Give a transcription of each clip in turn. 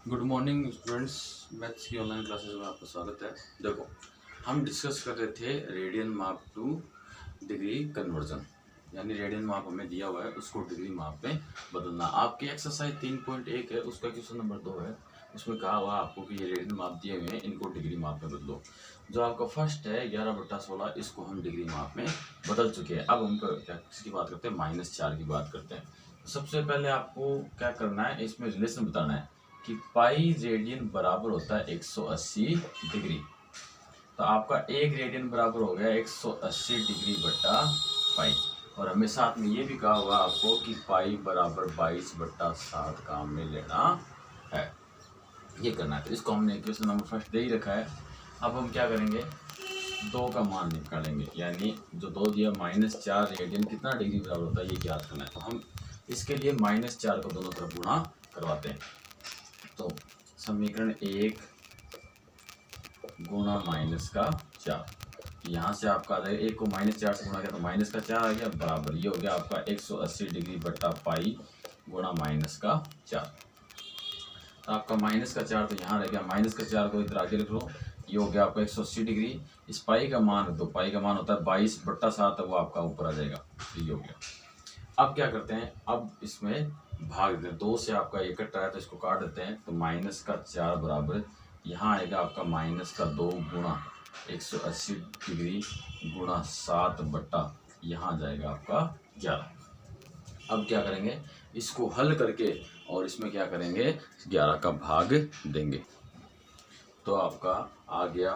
Good morning students. Maths की online classes में आपका स्वागत है। देखो, हम डिस्कस कर रहे थे रेडियन माप टू डिग्री कन्वर्जन, यानी रेडियन माप हमें दिया हुआ है उसको डिग्री माप में बदलना। आपकी एक्सरसाइज 3.1 है, उसका क्वेश्चन नंबर 2 है। उसमें कहा हुआ आपको कि ये रेडियन माप दिए हुए हैं, इनको डिग्री माप में बदलो। जो आपका फर्स्ट है 11/16, इसको हम डिग्री माप में बदल चुके हैं। अब हम क्या किसकी बात करते हैं, -4 की बात करते हैं। सबसे पहले आपको क्या करना है, इसमें रिलेशन बताना है कि पाई रेडियन बराबर होता है 180 डिग्री। तो आपका एक रेडियन बराबर हो गया 180 डिग्री बट्टा पाई। और हमें साथ में ये भी कहा हुआ आपको कि पाई बराबर 22/7 काम में लेना है, ये करना है। तो इसको हमने क्वेश्चन नंबर फर्स्ट दे ही रखा है। अब हम क्या करेंगे, 2 का मान निकालेंगे, यानी जो 2 दिया -4 रेडियन कितना डिग्री बराबर होता है ये ज्ञात करना है। तो हम इसके लिए -4 को दोनों तरफ गुणा करवाते हैं। तो समीकरण 1 गुणा -4, यहाँ से आपका आ जाएगा 1 को -4 से गुणा किया तो -4 आ गया, बराबर ये हो गया आपका 180 डिग्री बट्टा पाई गुणा -4। तो आपका -4 तो यहाँ रह गया, -4 को इधर आगे रख लो, ये हो गया आपका 180 डिग्री। इस पाई का मान रख दो, पाई का मान होता है 22/7, वो आपका ऊपर आ जाएगा। तो ये हो गया। अब क्या करते हैं, अब इसमें भाग देते हैं। 2 से आपका 1 कट रहा है तो इसको काट देते हैं। तो -4 बराबर यहाँ आएगा आपका -2 गुणा 180 डिग्री गुणा 7 बट्टा यहाँ जाएगा आपका 11। अब क्या करेंगे, इसको हल करके और इसमें क्या करेंगे, 11 का भाग देंगे। तो आपका आ गया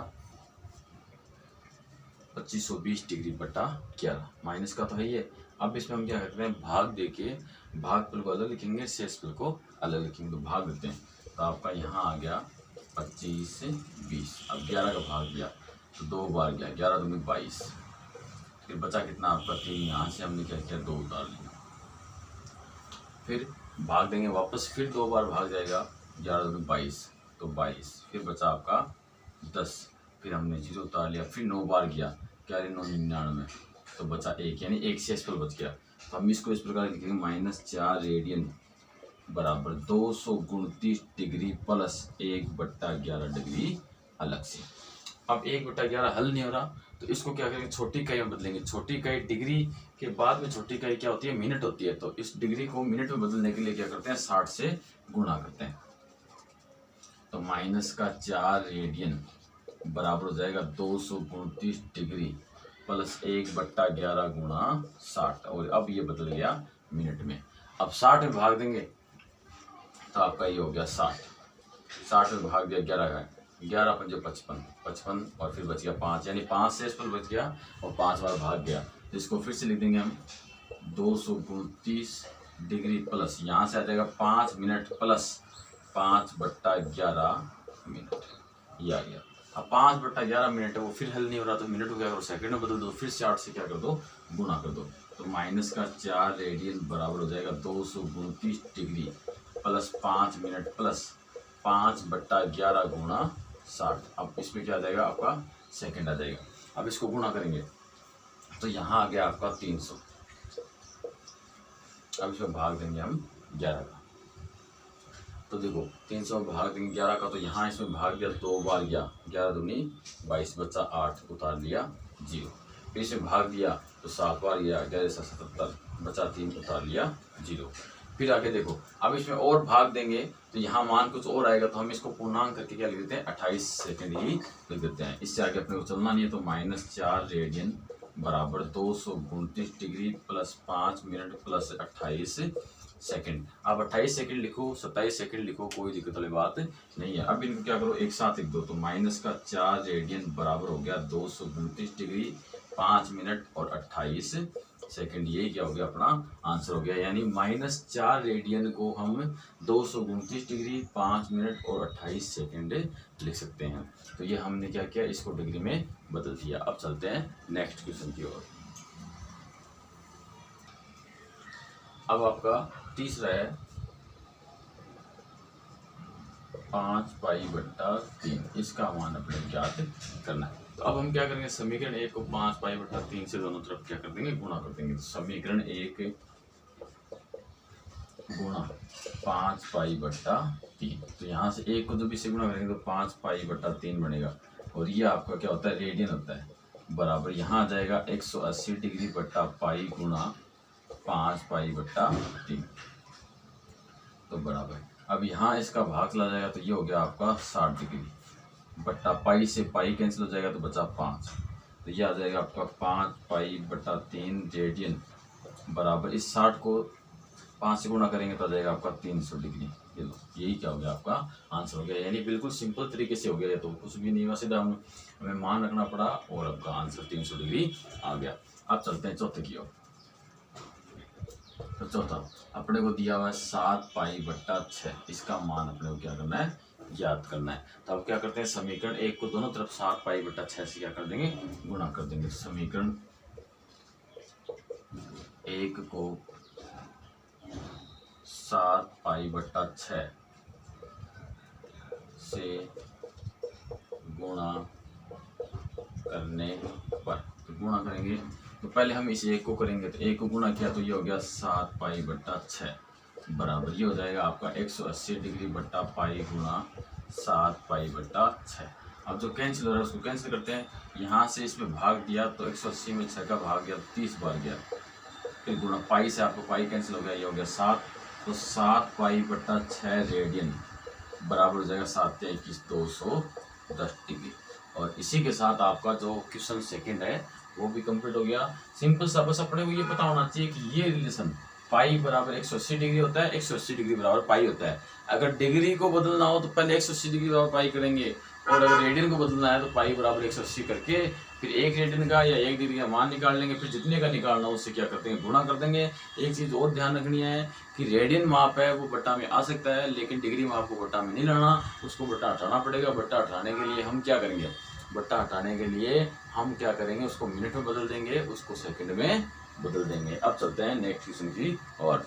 2520 डिग्री बटा 11, माइनस का तो है ये। अब इसमें हम क्या करते हैं, भाग देके भागफल को अलग लिखेंगे, शेषफल को अलग लिखेंगे। तो भाग देते हैं, तो आपका यहाँ आ गया 25 से 20। अब 11 का भाग दिया तो 2 बार गया, 11 दूनी 22। फिर बचा कितना आपका 3, यहाँ से हमने क्या किया 2 उतार लिया। फिर भाग देंगे वापस, फिर 2 बार भाग जाएगा, 11 दूनी 22, तो 22। फिर बचा आपका 10, फिर हमने 0 उतार लिया। फिर 9 बार गया, 11 9 99, तो बचा 1, यानी 1 शेषफल बच गया। तो हम इसको इस प्रकार लिखेंगे, -4 रेडियन बराबर 229 डिग्री प्लस 1/11 डिग्री अलग से। अब 1/11 हल नहीं हो रहा, तो इसको क्या करेंगे, छोटी इकाई में बदलेंगे। छोटी इकाई डिग्री के बाद में छोटी इकाई क्या होती है, मिनट होती है। तो इस डिग्री को मिनट में बदलने के लिए क्या करते हैं, 60 से गुणा करते हैं। तो -4 रेडियन बराबर हो जाएगा 229 डिग्री प्लस 1/11 गुणा 60। और अब ये बदल गया मिनट में। अब 60 में भाग देंगे तो आपका ये हो गया 60। 60 में भाग दिया 11 का, 11 पंजे 55, 55 और फिर बच गया 5, यानी 5 शेषफल बच गया और 5 बार भाग गया। तो इसको फिर से लिख देंगे हम, 229 डिग्री प्लस यहाँ से आ जाएगा 5 मिनट प्लस 5/11 मिनट, ये आ गया। अब 5/11 मिनट है, वो फिर हल नहीं हो रहा, तो मिनट को क्या करो, सेकंड में बदल दो। फिर 60 से क्या कर दो, गुणा कर दो। तो -4 रेडियन बराबर हो जाएगा 229 डिग्री प्लस 5 मिनट प्लस 5/11 गुणा 60। अब इसमें क्या आ जाएगा, आपका सेकंड आ जाएगा। अब इसको गुणा करेंगे तो यहाँ आ गया आपका 300। अब इसमें भाग देंगे हम 11 का। तो देखो 300 में भाग देंगे 11 का, तो यहाँ इसमें भाग दिया 2 बार गया, 11 दूनी 22, बचा 8, उतार लिया 0। फिर इसमें भाग दिया तो 7 बार गया, 11 से 77, बचा 3, उतार लिया 0। फिर आगे देखो, अब इसमें और भाग देंगे तो यहाँ मान कुछ और आएगा, तो हम इसको पूर्णांक करके क्या लिख देते हैं, 28 सेकंड ही लिख देते हैं। इससे आगे अपने को चलना नहीं है। तो -4 रेडियन बराबर 229 degree plus 5 minute plus 28 second. आप 28 सेकंड लिखो, 27 सेकंड लिखो, कोई दिक्कत वाली बात नहीं है। अब इनको क्या करो, एक साथ लिख दो। तो -4 रेडियन बराबर हो गया 229 डिग्री 5 मिनट और 28 सेकंड। ये क्या हो गया, अपना आंसर हो गया। यानी -4 रेडियन को हम 229 डिग्री 5 मिनट और 28 सेकंड लिख सकते हैं। तो ये हमने क्या किया, इसको डिग्री में बदल दिया। अब चलते हैं नेक्स्ट क्वेश्चन की ओर। अब आपका तीसरा है 5π/3, इसका मान अपने ज्ञात करना है। तो अब हम क्या करेंगे, समीकरण 1 को 5π/3 से दोनों तरफ क्या कर देंगे, गुणा कर देंगे। तो समीकरण 1 गुणा 5π/3। तो यहाँ से एक को जब इससे गुणा करेंगे तो 5π/3 बनेगा, और ये आपका क्या होता है, रेडियन होता है। बराबर यहाँ आ जाएगा 180 डिग्री बट्टा पाई गुणा 5π/3। तो बराबर अब यहाँ इसका भाग चला जाएगा तो ये हो गया आपका 60 डिग्री बट्टा पाई से पाई कैंसिल हो जाएगा तो बचा 5। तो ये आ जाएगा आपका 5π/3 रेडियन बराबर इस 60 को 5 से गुणा करेंगे तो आ जाएगा आपका 300 डिग्री। ये लो, यही क्या हो गया, आपका आंसर हो गया। यानी बिल्कुल सिंपल तरीके से हो गया, तो कुछ भी नहीं हुआ, सीधा हमें मान रखना पड़ा और आपका आंसर 300 डिग्री आ गया। अब चलते हैं चौथे की ओर। तो चौथा अपने को दिया हुआ है 7π/6। इसका मान अपने को क्या करना है, याद करना है। तो अब क्या करते हैं, समीकरण एक को दोनों तरफ 7π/6 से क्या कर देंगे, गुणा कर देंगे। समीकरण एक को 7π/6 से गुणा करने पर, तो गुणा करेंगे तो पहले हम इस एक को करेंगे, तो एक को गुणा किया तो ये हो गया 7π/6 बराबर ये हो जाएगा आपका 180 डिग्री बट्टा पाई गुणा 7π/6। अब जो कैंसिल हो रहा है उसको कैंसिल करते हैं। यहाँ से इसमें भाग दिया तो 180 में 6 का भाग गया 30 बार गया, फिर गुणा पाई से आपको पाई कैंसिल हो गया, ये हो गया 7। तो 7π/6 रेडियन बराबर हो जाएगा 7 × 21 210 डिग्री। और इसी के साथ आपका जो क्वेश्चन सेकंड है वो भी कंप्लीट हो गया। सिंपल सा, बस अपने को ये पता होना चाहिए कि ये रिलेशन पाई बराबर 180 डिग्री होता है, 180 डिग्री बराबर पाई होता है। अगर डिग्री को बदलना हो तो पहले 180 डिग्री बराबर पाई करेंगे, और अगर रेडियन को बदलना है तो पाई बराबर 180 करके फिर एक रेडियन का या एक डिग्री का मान निकाल लेंगे, फिर जितने का निकालना हो उससे क्या करते हैं, गुणा कर देंगे। एक चीज़ और ध्यान रखनी है कि रेडियन माप है वो बट्टा में आ सकता है, लेकिन डिग्री माप को बट्टा में नहीं लाना, उसको बट्टा हटाना पड़ेगा। बट्टा हटाने के लिए हम क्या करेंगे, बट्टा हटाने के लिए हम क्या करेंगे, उसको मिनट में बदल देंगे, उसको सेकंड में बदल देंगे। अब चलते हैं नेक्स्ट क्वेश्चन की और।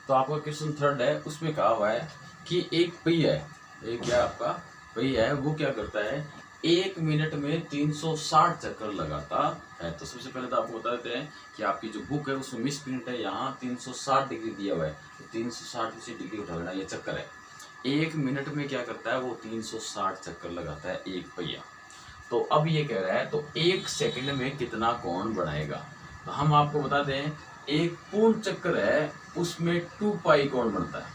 तो आपका क्वेश्चन थर्ड है, उसमें कहा हुआ है कि एक पहिया है, एक क्या आपका पहिया है, वो क्या करता है, 1 मिनट में 360 चक्कर लगाता है। तो सबसे पहले तो आपको बता देते हैं कि आपकी जो बुक है उसमें मिस प्रिंट है, यहाँ 360 डिग्री दिया हुआ है, तो 360 से डिग्री उठा लेना, ये चक्कर है। 1 मिनट में क्या करता है, वो 360 चक्कर लगाता है एक पहिया। तो अब ये कह रहा है तो 1 सेकंड में कितना कोण बनाएगा। तो हम आपको बता दें, एक पूर्ण चक्कर है उसमें 2π कोण बनता है।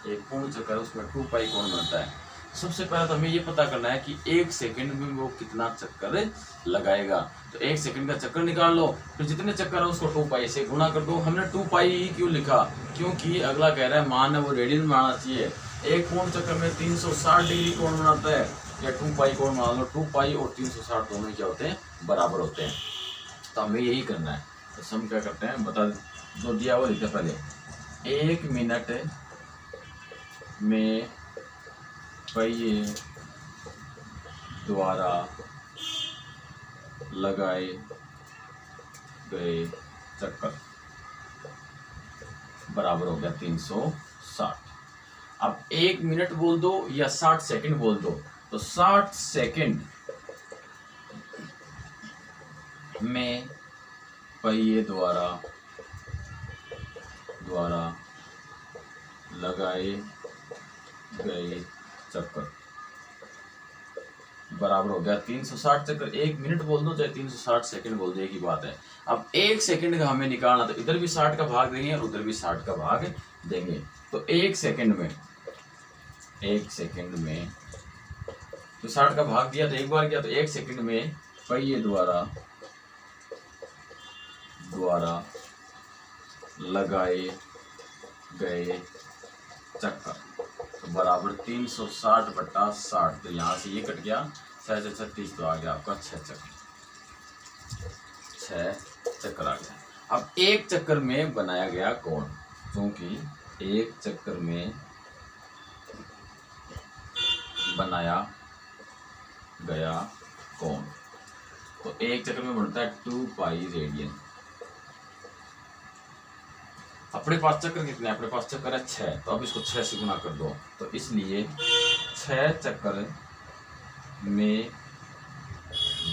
एक पूर्ण चक्कर है उसमें 2π कोण बनता है। सबसे पहले तो हमें ये पता करना है कि 1 सेकंड में वो कितना चक्कर लगाएगा। तो 1 सेकंड का चक्कर निकाल लो, फिर जितने चक्कर है उसको 2π से गुणा कर दो। हमने 2π ही क्यों लिखा, क्योंकि अगला कह रहा है मान है वो रेडियन में आना चाहिए। एक पूर्ण चक्कर में 360 डिग्री कोण बनाता है, या 2π कोण बना लो। 2π और 360 दोनों क्या होते हैं, बराबर होते हैं। तो हमें यही करना है। तो हम क्या करते हैं, बता जो दिया हुआ लिखते पहले, 1 मिनट में पहिए द्वारा लगाए गए चक्कर बराबर हो गया 360। अब 1 मिनट बोल दो या 60 सेकंड बोल दो, तो 60 सेकंड में पहिए द्वारा लगाए गए चक्कर बराबर हो गया 360 चक्कर। 1 मिनट बोल दो चाहे 360 सेकंड बोल दो, एक ही बात है। अब 1 सेकंड का हमें निकालना, तो इधर भी 60 का भाग देंगे और उधर भी 60 का भाग देंगे। तो 1 सेकंड में तो 60 का भाग दिया तो एक बार किया, तो 1 सेकंड में पहिए द्वारा लगाए गए चक्कर तो बराबर 360/60। तो यहाँ से ये कट गया, 6 से 36, तो आ गया आपका 6 चक्कर आ गया। अब एक चक्कर में बनाया गया कोण, क्योंकि एक चक्कर में बनाया गया कोण, तो एक चक्कर में बनता है 2π रेडियन। अपने पास चक्कर कितने हैं, अपने पास चक्कर है 6, तो अब इसको 6 से गुना कर दो। तो इसलिए 6 चक्कर में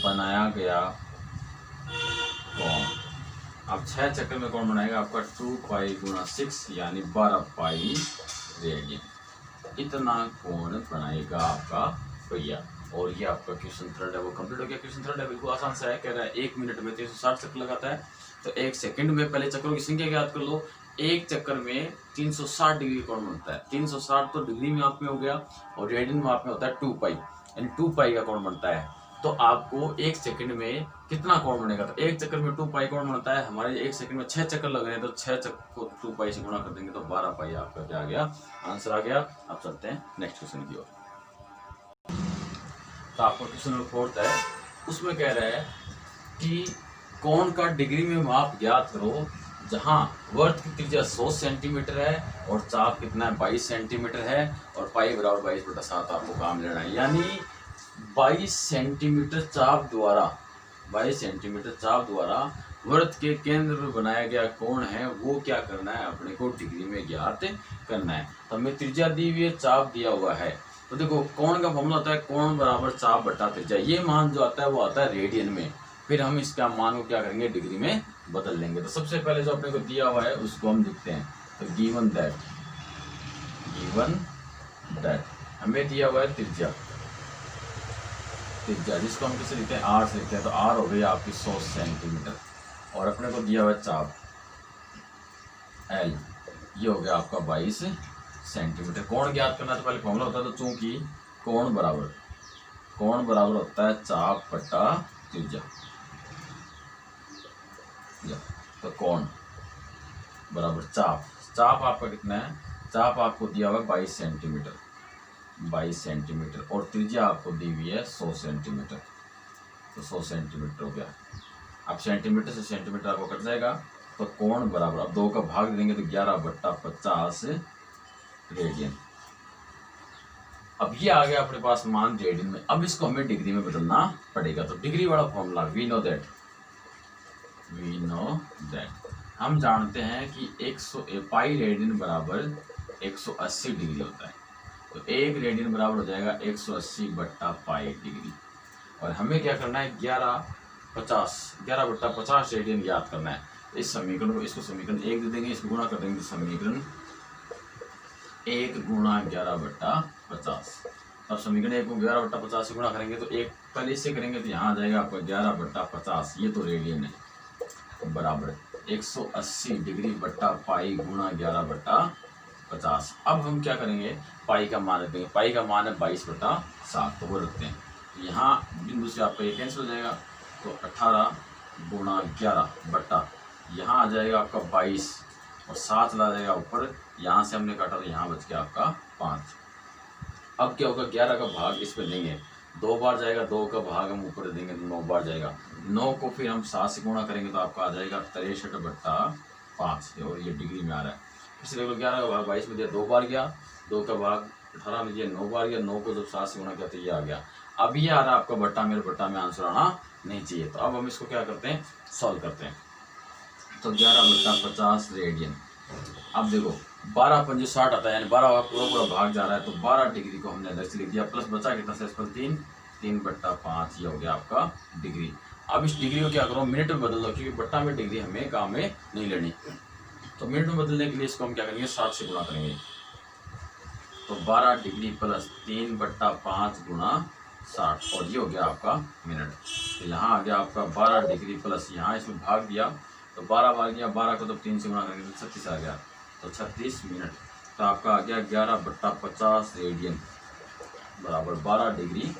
बनाया गया कोण अब 6 चक्कर में कौन बनाएगा आपका 2 पाई गुणा 6 यानी 12 पाई रेडियन। इतना कोण बनाएगा आपका भैया। और ये आपका क्वेश्चन थर्ड है वो कंप्लीट हो गया। क्वेश्चन थर्ड है बिल्कुल आसान सा है, कह रहा है 1 मिनट में 360 चक्कर लगाता है, तो 1 सेकंड में पहले चक्करों की संख्या याद कर लो। एक चक्कर में 360 डिग्री कोण बनता है। 360 तो डिग्री में आप में हो गया और रेडियन में आप में होता है 2 पाई, यानी 2 पाई का कोण बनता है। तो आपको 1 सेकंड में कितना कोण बनेगा, तो 1 चक्कर में 2 पाई कोण बनता है। हमारे 1 सेकंड में 6 चक्कर लग रहे हैं, तो 6 चक्कर को 2 पाई से गुणा कर देंगे तो 12 पाई आपका क्या आ गया, आंसर आ गया। अब चलते हैं नेक्स्ट क्वेश्चन की ओर। तो आपका क्वेश्चन नंबर 4 है, उसमें कह रहा है कि कोण का डिग्री में माप ज्ञात करो जहां वर्त की त्रिज्या 100 सेंटीमीटर है और चाप कितना है 22 सेंटीमीटर है और पाई बराबर 22/7 आपको काम लेना है। यानी 22 सेंटीमीटर चाप द्वारा वृत्त के केंद्र में बनाया गया कोण है वो क्या करना है, अपने को डिग्री में ज्ञात करना है। तो हमें त्रिज्या दी हुई है, चाप दिया हुआ है। तो देखो कोण का फॉर्मूला होता है कोण बराबर चाप बटा त्रिज्या। ये मान जो आता है वो आता है रेडियन में, फिर हम इसका मान को क्या करेंगे डिग्री में बदल लेंगे। तो सबसे पहले जो अपने को दिया हुआ है उसको हम लिखते हैं। तो गिवन दैट हमें दिया हुआ है त्रिज्या जिसको हम किसे लिखते हैं आर से लिखते हैं। तो आर हो गई आपकी 100 सेंटीमीटर और अपने को दिया हुआ है चाप एल, ये हो गया आपका 22 सेंटीमीटर। कोण ज्ञात करना तो पहले फॉर्मूला होता है, तो चूंकि कोण बराबर होता है चाप बटा त्रिज्या। तो कोण बराबर चाप आपका कितना है, चाप आपको दिया हुआ है 22 सेंटीमीटर और त्रिज्या आपको दी हुई है 100 सेंटीमीटर। तो 100 सेंटीमीटर हो गया। अब सेंटीमीटर से सेंटीमीटर आपको कट जाएगा, तो कोण बराबर अब 2 का भाग देंगे तो 11/50 रेडियन। अब ये आ गया अपने पास मान रेडियन में। अब इसको हमें डिग्री में बदलना पड़ेगा। तो डिग्री वाला फॉर्मूला वी नो दैट हम जानते हैं कि 100 पाई रेडियन बराबर 180 डिग्री होता है। तो 1 रेडियन बराबर हो जाएगा 180/पाई डिग्री। और हमें क्या करना है 11/50 रेडियन याद करना है। इस समीकरण को इसको समीकरण 1 दे देंगे, इसको गुणा कर देंगे। समीकरण 1 गुणा 11/50। अब समीकरण 1 को 11/50 से गुणा करेंगे तो 1 पहले इससे करेंगे तो यहाँ आ जाएगा आपका 11/50, ये तो रेडियन है, बराबर 180 डिग्री बट्टा पाई गुणा 11/50। अब हम क्या करेंगे पाई का मान रखेंगे। पाई का मान है 22/7, तो वो रखते हैं। यहाँ बिंदु से आपका ये कैंसिल हो जाएगा, तो 18 गुणा 11 बट्टा यहाँ आ जाएगा आपका 22 और 7 ला जाएगा ऊपर। यहाँ से हमने काटा तो यहाँ बच गया आपका 5। अब क्या होगा 11 का भाग इस पर नहीं है, 2 बार जाएगा, 2 का भाग हम ऊपर देंगे तो 9 बार जाएगा। 9 को फिर हम 7 से गुणा करेंगे तो आपका आ जाएगा 63/5 और ये डिग्री में आ रहा है। इसलिए 11 का भाग 22 में दिया, 2 बार गया, 2 का भाग 18 में दिया, 9 बार गया, 9 को जब 7 से गुणा किया तो ये आ गया। अब ये आ रहा है आपका बट्टा, मेरे बट्टा में आंसर आना नहीं चाहिए। तो अब हम इसको क्या करते हैं सॉल्व करते हैं। तो 11/50 रेडियन। अब देखो 12×5 60 आता है, यानी 12 पूरा भाग जा रहा है, तो 12 डिग्री को हमने अलग से लिख दिया, प्लस बचा कितना से 3/5, ये हो गया आपका डिग्री। अब इस डिग्री को क्या करो मिनट में बदल दो, क्योंकि बट्टा में डिग्री हमें काम में नहीं लेनी। तो मिनट में बदलने के लिए इसको हम क्या करेंगे 60 से गुणा करेंगे। तो 12 डिग्री प्लस 3/5 गुणा 60 और ये हो गया आपका मिनट। तो यहाँ आ गया आपका 12 डिग्री प्लस यहाँ इसमें भाग दिया तो 12 बार गया, 12 को तो 3 से गुणा करेंगे तो 36 आ गया, तो 36 मिनट। तो आपका आ गया 11/50 रेडियन बराबर 12 डिग्री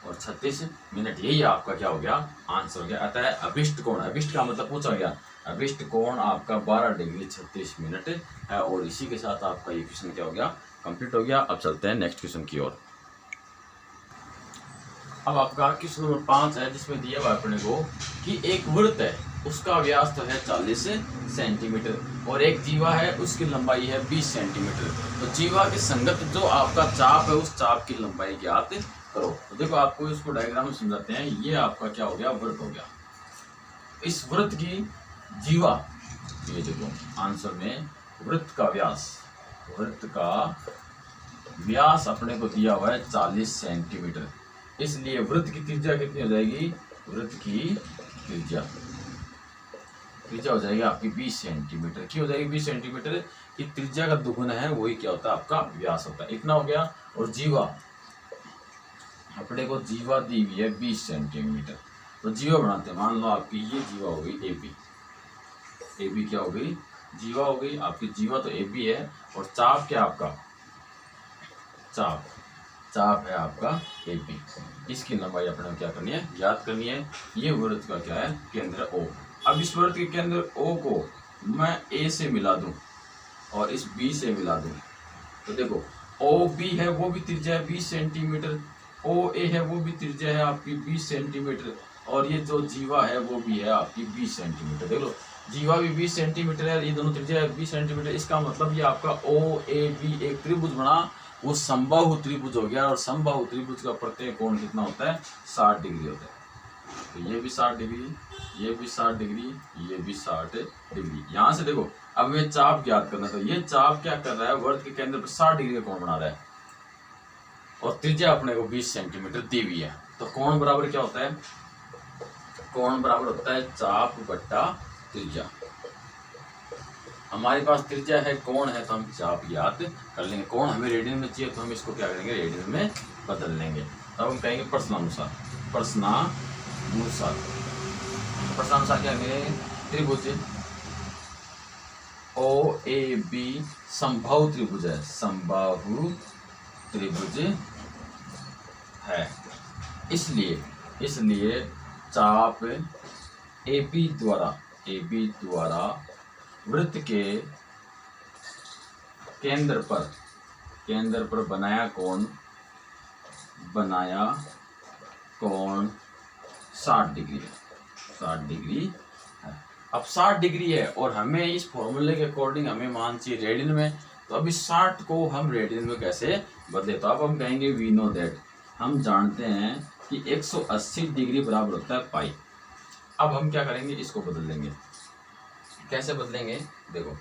और 36 मिनट। यही आपका क्या हो गया आंसर हो गया। अतः अभिष्ट कोण, अभिष्ट का मतलब पूछा गया, अभिष्ट कोण आपका 12 डिग्री 36 मिनट है। और इसी के साथ आपका ये क्वेश्चन क्या हो गया कंप्लीट हो गया। अब चलते हैं नेक्स्ट क्वेश्चन की ओर। अब आपका क्वेश्चन नंबर 5 है, जिसमें दिया हुआ अपने को कि एक वृत्त है, उसका व्यास तो है 40 सेंटीमीटर और एक जीवा है, उसकी लंबाई है 20 सेंटीमीटर। तो जीवा के संगत जो आपका चाप है उस चाप की लंबाई ज्ञात करो। तो देखो आपको इसको डायग्राम में समझाते हैं। ये आपका क्या हो गया वृत्त हो गया। इस वृत्त की जीवा, ये देखो आंसर में वृत्त का व्यास अपने को दिया हुआ है 40 सेंटीमीटर। इसलिए वृत्त की त्रिज्या कितनी हो जाएगी, वृत्त की त्रिज्या त्रिज्या हो जाएगी आपकी 20 सेंटीमीटर। की हो जाएगी 20 सेंटीमीटर की त्रिज्या का दुगुना है वही क्या होता है आपका व्यास होता है। इतना हो गया। और जीवा अपने को जीवा दी हुई है 20 सेंटीमीटर। तो जीवा बनाते हैं। मान लो आपकी ये जीवा हो गई एबी। एबी क्या हो गई जीवा हो गई आपकी। जीवा तो एबी है और चाप क्या आपका चाप है आपका एबी। इसकी लंबाई अपने क्या करनी है ज्ञात करनी है। ये वृत्त का क्या है केंद्र ओ। अब इस वृत्त के केंद्र ओ को मैं ए से मिला दूं और इस बी से मिला दूं तो देखो ओ बी है वो भी त्रिज्या है 20 सेंटीमीटर। ओ ए है वो भी त्रिज्या है आपकी 20 सेंटीमीटर। और ये जो जीवा है वो भी है आपकी 20 सेंटीमीटर। देख लो जीवा भी 20 सेंटीमीटर है। ये दोनों त्रिज्या है 20 सेंटीमीटर। इसका मतलब ये आपका ओ ए बी एक त्रिभुज बना वो समबाहु त्रिभुज हो गया। और समबाहु त्रिभुज का प्रत्येक कोण कितना होता है 60 डिग्री होता है। तो ये भी 60 डिग्री, ये भी 60 डिग्री, ये भी 60 डिग्री। यहाँ से देखो अब हमें चाप ज्ञात करना है। तो ये चाप क्या कर रहा है वृत्त के केंद्र पर 60 डिग्री का कोण बना रहा है और त्रिज्या अपने को 20 सेंटीमीटर दी हुई है। तो कोण बराबर क्या होता है कोण बराबर होता है चाप बट्टा त्रिज्या। हमारे पास त्रिज्या है कोण है तो हम चाप ज्ञात कर लेंगे। कोण हमें रेडियन में चाहिए तो हम इसको क्या करेंगे रेडियन में बदल लेंगे। तब हम कहेंगे प्रश्नानुसार। प्रश्नानुसार क्या कहेंगे त्रिभुज ओ ए बी समबाहु त्रिभुज है। समबाहु त्रिभुज है इसलिए चाप ए बी द्वारा वृत्त के केंद्र पर बनाया कोण 60 डिग्री है। 60 डिग्री है। अब 60 डिग्री है और हमें इस फॉर्मूले के अकॉर्डिंग हमें मान चाहिए रेडियन में। तो अब इस 60 को हम रेडियन में कैसे बदले। तो अब हम कहेंगे वी नो दैट हम जानते हैं कि 180 डिग्री बराबर होता है पाई। अब हम क्या करेंगे इसको बदल देंगे। कैसे बदलेंगे देखो।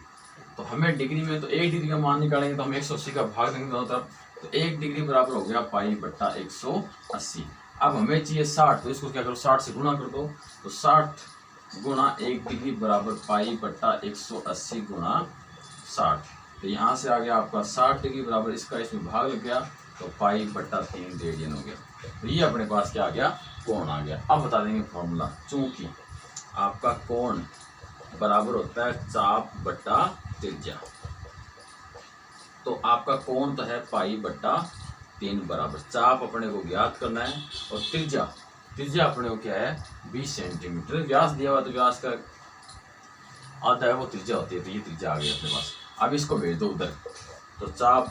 तो हमें डिग्री में तो 1 डिग्री का मान निकालेंगे तो हम 180 का भाग देंगे दोनों तरफ। तो 1 डिग्री बराबर हो गया पाई बट्टा 180। अब हमें चाहिए 60 तो इसको क्या करो 60 से गुणा कर दो। तो 60 गुणा 1 डिग्री बराबर पाई बट्टा 180 गुणा 60। तो यहाँ से आ गया आपका 60 डिग्री बराबर इसका इसमें भाग लग गया तो पाई बट्टा 3 रेडियन हो गया। तो ये अपने पास क्या आ गया कोण आ गया। अब बता देंगे फॉर्मूला। चूंकि आपका कोण बराबर होता है चाप बट्टा त्रिज्या तो आपका कोण तो है पाई बट्टा 3 बराबर। चाप अपने को ज्ञात करना है और त्रिज्या अपने को क्या है 20 सेंटीमीटर। व्यास दिया हुआ तो व्यास का आधा है वो त्रिज्या होती है। तो ये त्रिज्या आ गई अपने पास। अब इसको भेज दो उधर। तो चाप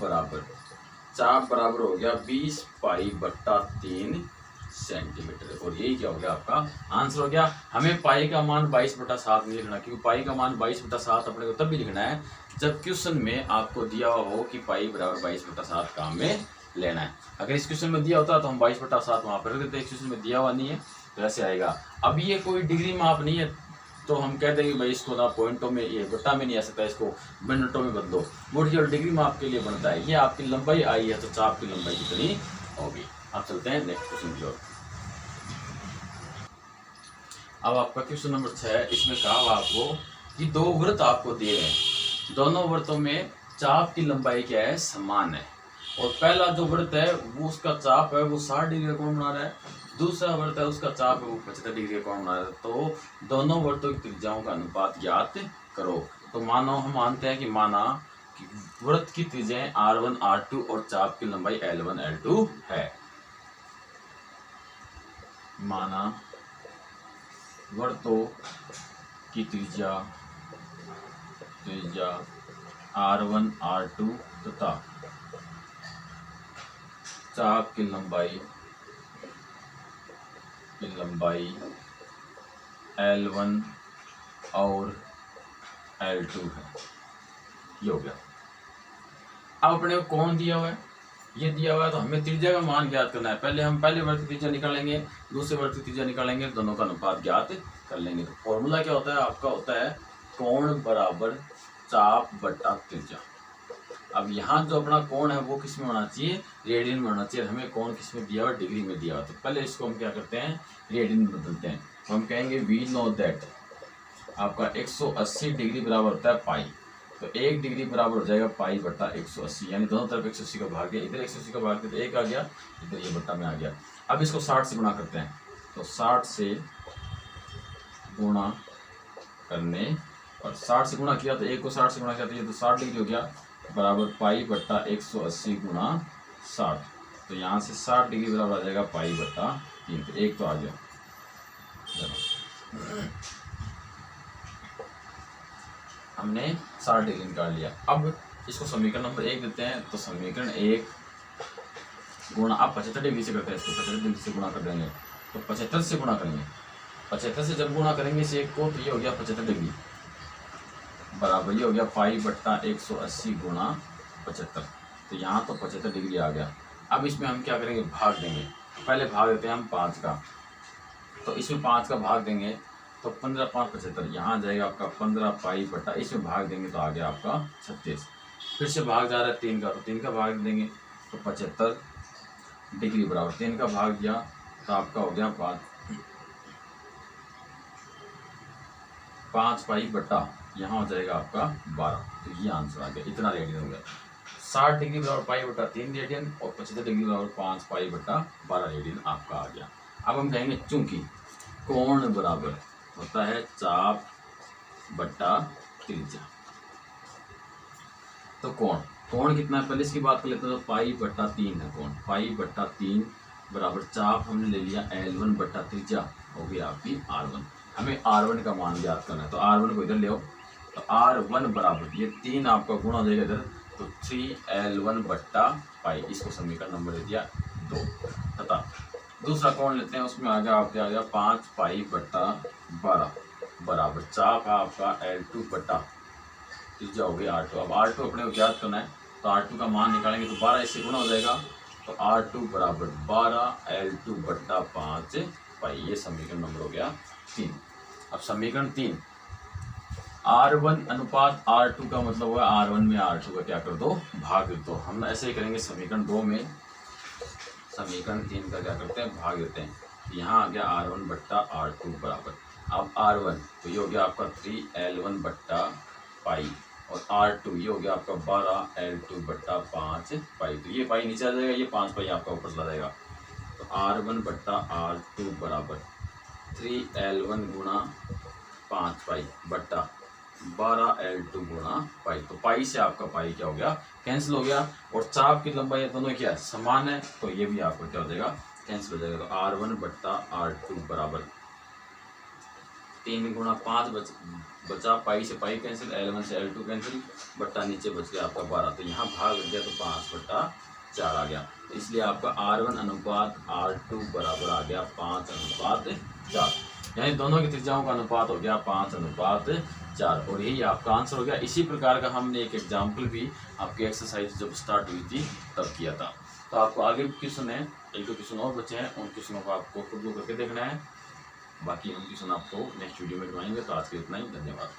बराबर हो गया 20 पाई बट्टा 3 सेंटीमीटर। और यही क्या हो गया आपका आंसर हो गया। हमें पाई का मान 22/7 नहीं लिखना क्योंकि पाई का मान 22/7 अपने को तब भी लिखना है जब क्वेश्चन में आपको दिया हो कि पाई बराबर 22/7 काम में लेना है। अगर इस क्वेश्चन में दिया होता तो हम 22/7 वहाँ पर रख देते। क्वेश्चन में दिया हुआ नहीं है तो ऐसे आएगा। अब ये कोई डिग्री माप नहीं है तो हम कह देंगे भाई इसको ना पॉइंटों में ये बट्टा में नहीं आ सकता इसको मिनटों में बदलो। बोर्ड और डिग्री माप के लिए बनता है। ये आपकी लंबाई आई है तो चाप की लंबाई कितनी होगी। अब चलते हैं नेक्स्ट क्वेश्चन की ओर। अब आपका क्वेश्चन नंबर 6 इसमें कहा हुआ आपको कि 2 वृत्त आपको दिए हैं। दोनों वृत्तों में चाप की लंबाई क्या है समान है। और पहला जो वृत्त है वो उसका चाप है वो 60 डिग्री का कोण बना रहा है। दूसरा वृत्त है उसका चाप है वो 75 डिग्री का कोण बना रहा है। तो दोनों वृत्तों की त्रिज्याओं का अनुपात ज्ञात करो। तो मानो हम मानते हैं कि वृत्त की त्रिज्याएं R1 R2 और चाप की लंबाई L1 L2 है। माना वृत्तों की त्रिज्या R1 R2 तथा चाप की लंबाई L1 और L2 है। ये हो गया। अब अपने को कोण दिया हुआ है ये दिया हुआ है तो हमें त्रिज्या का मान ज्ञात करना है। पहले हम पहले वृत्त की त्रिज्या निकालेंगे दूसरे वृत्त की त्रिज्या निकालेंगे दोनों का अनुपात ज्ञात कर लेंगे। तो फॉर्मूला क्या होता है आपका होता है कोण बराबर चाप बट्टा त्रिज्या। अब यहाँ जो अपना कोण है वो किस में होना चाहिए रेडियन में होना चाहिए। हमें कोण किस में दिया हुआ डिग्री में दिया हुआ। तो पहले इसको हम क्या करते हैं रेडियन में बदलते हैं। तो हम कहेंगे वी नो दैट आपका 180 डिग्री बराबर होता है पाई। तो 1 डिग्री बराबर हो जाएगा पाई बट्टा 180, यानी दोनों तरफ 180 का भाग दिया, इधर 180 का भाग दिया तो 1 आ गया, इधर ये बट्टा में आ गया। अब इसको 60 से गुणा करते हैं, तो 60 से गुणा करने और 60 से गुणा किया तो 1 को 60 से गुणा किया तो ये तो 60 डिग्री हो गया, बराबर पाई बट्टा 180 गुणा 60। तो यहाँ से 60 डिग्री बराबर आ जाएगा पाई बट्टा 3, तो 1 तो आ गया। हमने 60 डिग्री निकाल लिया। अब इसको समीकरण नंबर 1 देते हैं, तो समीकरण 1 गुणा, आप 75 डिग्री से करते हैं इसको, 75 डिग्री से गुणा कर देंगे तो 75 से गुणा करेंगे, 75 से जब गुणा करेंगे इस 1 को तो ये हो गया 75 डिग्री बराबर ये हो गया पाई बट्टा 180 गुणा 75। तो यहाँ तो 75 डिग्री आ गया। अब इसमें हम क्या करेंगे, भाग देंगे। पहले भाग देते हैं हम 5 का, तो इसमें 5 का भाग देंगे तो 15 5 75, यहाँ आ जाएगा आपका 15 पाई बट्टा, इसमें भाग देंगे तो आ गया आपका 36। फिर से भाग जा रहा है 3 का, तो 3 का भाग देंगे तो 75 डिग्री बराबर 3 का भाग दिया तो आपका हो गया 5 पाई बट्टा, यहाँ हो जाएगा आपका 12। तो ये आंसर आ गया, इतना रेडियन हो गया। 60 डिग्री बराबर पाई बट्टा 3 रेडियन और 75 डिग्री बराबर 5 पाई बट्टा 12 रेडियन आपका आ गया। अब हम कहेंगे चूंकि कोण बराबर होता है चाप बट्टा त्रिज्या, तो कोण कितना है पहले इसकी बात कर लेते हैं। तो पाई बट्टा 3 है कोण, पाई बट्टा 3 बराबर चाप हमने ले लिया L1 बट्टा त्रिज्या, हो गया आपकी R1। हमें R1 का मान याद करना है, तो R1 को इधर ले आओ, तो R1 बराबर ये 3 आपका गुणा हो जाएगा इधर, तो 3L1 बट्टा पाई, इसको समीकरण नंबर दे दिया 2। तथा दूसरा कोण लेते हैं, उसमें आ गया आपके आ गया 5 पाई बट्टा 12 बराबर चाप आपका L2 बट्टा त्रिज्या हो गया R2। अब R2 अपने को ज्ञात करना है, तो R2 का मान निकालेंगे तो 12 इससे गुणा हो जाएगा, तो R2 बराबर 12 L2 बट्टा 5 पाई, ये समीकरण नंबर हो गया 3। अब समीकरण 3 R1 अनुपात R2 का मतलब हुआ R1 में R2 का क्या कर दो, भाग कर दो। हम ऐसे ही करेंगे समीकरण 2 में, समीकरण 3 का क्या करते हैं, भाग देते हैं। यहाँ आ गया R1 बट्टा R2 बराबर, अब R1 तो ये हो गया आपका 3L1 बट्टा पाई और R2 ये हो गया आपका 12 L2 बट्टा 5 पाई। तो ये पाई नीचे आ जाएगा, ये 5 पाई आपका ऊपर चला जाएगा। तो R1 बट्टा R2 बराबर 3L1 गुणा 5 पाई बट्टा 12 L2 गुणा पाई। तो पाई से आपका पाई क्या हो गया, कैंसिल हो गया। और चाप की लंबाई दोनों क्या है, समान है, तो ये भी आपको क्या हो जाएगा, कैंसिल हो जाएगा। तो R1 बट्टा R2 बराबर 3 गुणा 5 बचा, पाई से पाई कैंसिल, L1 से L2 कैंसिल, बट्टा नीचे बच गया आपका 12। तो यहाँ भाग लग गया तो 5 बट्टा 4 आ गया। तो इसलिए आपका R1 अनुपात R2 बराबर आ गया 5 अनुपात 4, यानी दोनों की त्रिज्याओं का अनुपात हो गया 5 अनुपात 4, और यही आपका आंसर हो गया। इसी प्रकार का हमने एक एग्जाम्पल भी आपकी एक्सरसाइज जब स्टार्ट हुई थी तब किया था। तो आपको आगे क्वेश्चन है, 1-2 क्वेश्चन और बचे हैं, उन क्वेश्चनों को आपको खुद करके देखना है। बाकी हम क्वेश्चन आपको नेक्स्ट वीडियो में करवाएंगे। तो आज के इतना ही, धन्यवाद।